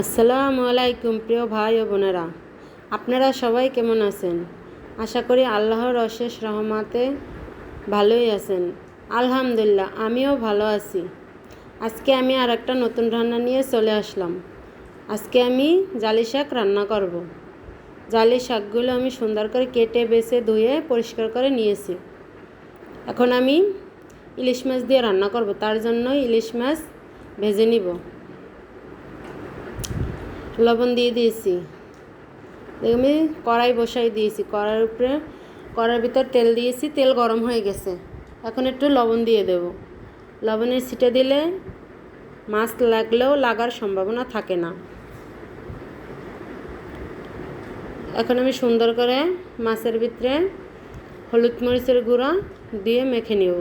আসসালামু আলাইকুম প্রিয় ভাই ও বোনেরা, আপনারা সবাই কেমন আছেন? আশা করি আল্লাহর অশেষ রহমতে ভালোই আছেন। আলহামদুলিল্লাহ, আমিও ভালো আছি। আজকে আমি আর একটা নতুন রান্না নিয়ে চলে আসলাম। আজকে আমি জালি শাক রান্না করব। জালি শাকগুলো আমি সুন্দর করে কেটে বেছে ধুয়ে পরিষ্কার করে নিয়েছি। এখন আমি ইলিশ মাছ দিয়ে রান্না করব। তার জন্য ইলিশ মাছ ভেজে নিব। লবণ দিয়ে দিয়েছি। আমি কড়াই বসাই দিয়েছি। কড়ার ভিতর তেল দিয়েছি। তেল গরম হয়ে গেছে। এখন একটু লবণ দিয়ে দেব। লবণের ছিটে দিলে মাছ লাগলেও লাগার সম্ভাবনা থাকে না। এখন আমি সুন্দর করে মাছের ভিতরে হলুদ মরিচের গুঁড়া দিয়ে মেখে নেব।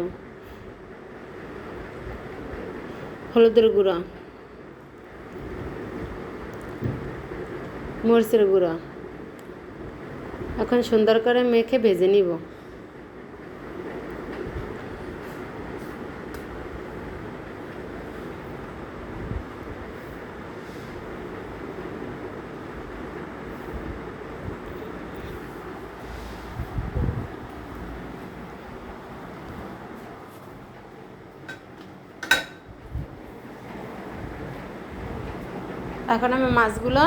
হলুদের গুঁড়া, মরিচের গুঁড়া এখন সুন্দর করে মেখে ভেজে নিব। এখন আমি মাছগুলো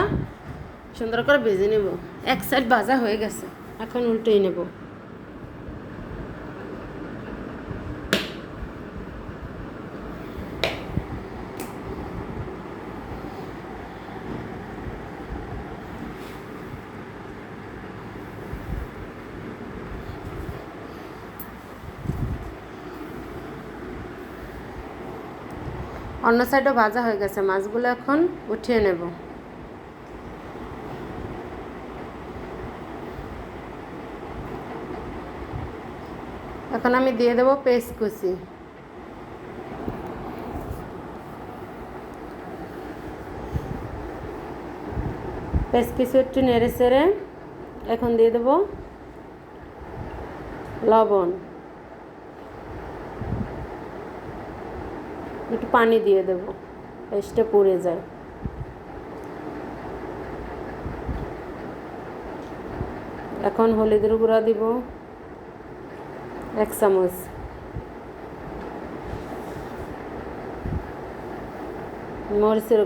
সুন্দর করে ভেজে নেব। এক সাইড ভাজা হয়ে গেছে, এখন উল্টেই নেব। অন্য সাইডও ভাজা হয়ে গেছে। মাছগুলো এখন উঠিয়ে নেব। এখন আমি দিয়ে দেব পেঁয়াজ কুচি। পেঁয়াজ কুচি একটু নেড়ে চেড়ে এখন দিয়ে দেব লবণ, একটু পানি দিয়ে দেব, পেস্টটা পুড়ে যায়। এখন হলুদের গুঁড়া দিব 1 চামচ, মরিচের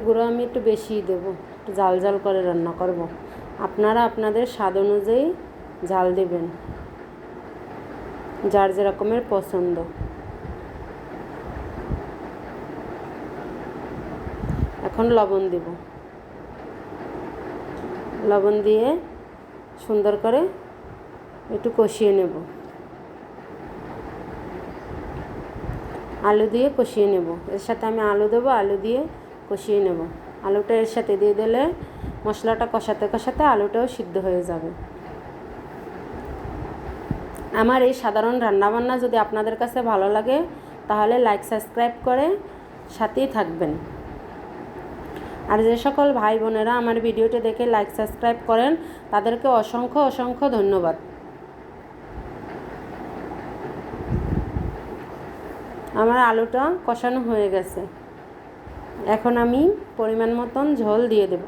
গুঁড়া আমি একটু বেশিই দেবো, একটু ঝাল ঝাল করে রান্না করব। আপনারা আপনাদের স্বাদ অনুযায়ী ঝাল দেবেন, যার যেরকমের পছন্দ। এখন লবণ দিব। লবণ দিয়ে সুন্দর করে একটু কষিয়ে নেব। আলু দিয়ে কষিয়ে নেব। এর সাথে আমি আলু দেবো, আলু দিয়ে কষিয়ে নেব। আলুটা এর সাথে দিয়ে দিলে মশলাটা কষাতে কষাতে আলুটাও সিদ্ধ হয়ে যাবে। আমার এই সাধারণ রান্নাবান্না যদি আপনাদের কাছে ভালো লাগে তাহলে লাইক সাবস্ক্রাইব করে সাথেই থাকবেন। আর যে সকল ভাই বোনেরা আমার ভিডিওটি দেখে লাইক সাবস্ক্রাইব করেন তাদেরকে অসংখ্য অসংখ্য ধন্যবাদ। আমার আলুটা কষানো হয়ে গেছে। এখন আমি পরিমাণ মতন ঝোল দিয়ে দেব।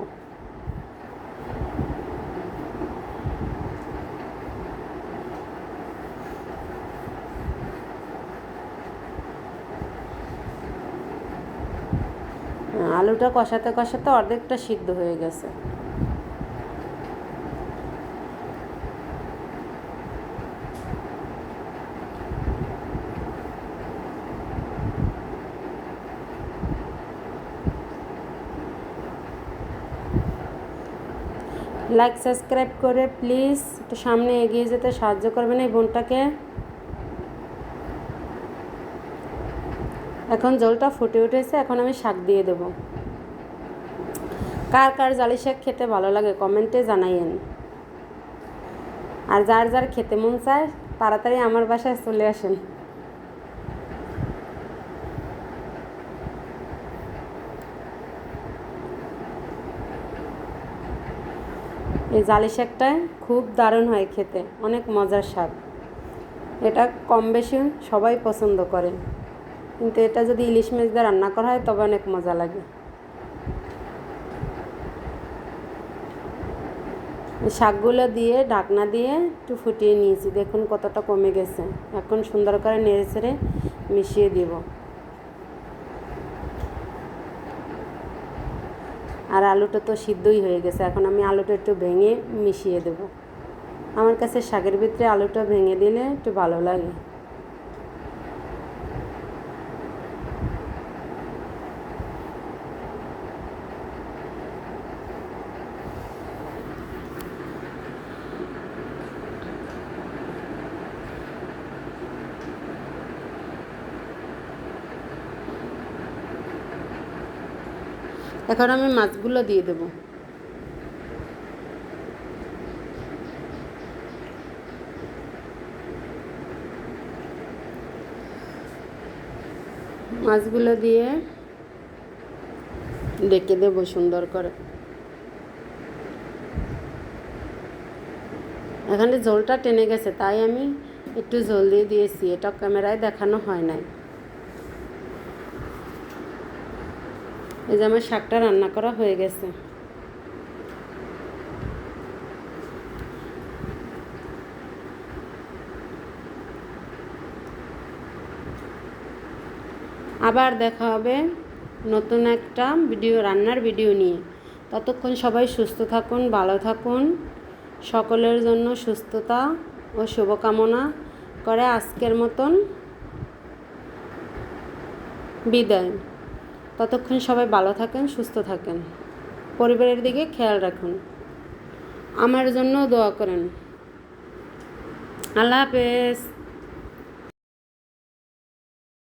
আলুটা কষাতে কষাতে অর্ধেকটা সিদ্ধ হয়ে গেছে। লাইক সাবস্ক্রাইব করে প্লিজ একটু সামনে এগিয়ে যেতে সাহায্য করবেন এই বোনটাকে। এখন জলটা ফুটে উঠেছে। এখন আমি শাক দিয়ে দেব। কার কার জালি শাক খেতে ভালো লাগে কমেন্টে জানাইয়েন। আর যার যার খেতে মন চায় তাড়াতাড়ি আমার বাসায় চলে আসেন। এই জালি শাকটা খুব দারুণ হয় খেতে, অনেক মজার শাক। এটা কম বেশি সবাই পছন্দ করে। কিন্তু এটা যদি ইলিশ মাছ দিয়ে রান্না করা হয় তবে অনেক মজা লাগে। শাকগুলো দিয়ে ঢাকনা দিয়ে একটু ফুটিয়ে নিয়েছি, দেখুন কতটা কমে গেছে। এখন সুন্দর করে নেড়ে ছেড়ে মিশিয়ে দিব। আর আলুটা তো সিদ্ধই হয়ে গেছে, এখন আমি আলুটা একটু ভেঙে মিশিয়ে দেব। আমার কাছে শাকের ভিতরে আলুটা ভেঙে দিলে একটু ভালো লাগে। এখন আমি মাছগুলো দিয়ে দেব। মাছগুলো দিয়ে ডেকে দেব সুন্দর করে। এখানে ঝোলটা টেনে গেছে, তাই আমি একটু ঝোল দিয়ে দিয়েছি, এটা ক্যামেরায় দেখানো হয় নাই। এই যে আমার শাকটা রান্না করা হয়ে গেছে। আবার দেখা হবে নতুন একটা রান্নার ভিডিও নিয়ে। ততক্ষণ সবাই সুস্থ থাকুন, ভালো থাকুন। সকলের জন্য সুস্থতা ও শুভকামনা করে আজকের মতন বিদায়। ততক্ষণ সবাই ভালো থাকেন, সুস্থ থাকেন, পরিবারের দিকে খেয়াল রাখুন, আমার জন্য দোয়া করেন। আল্লাহ হাফেজ।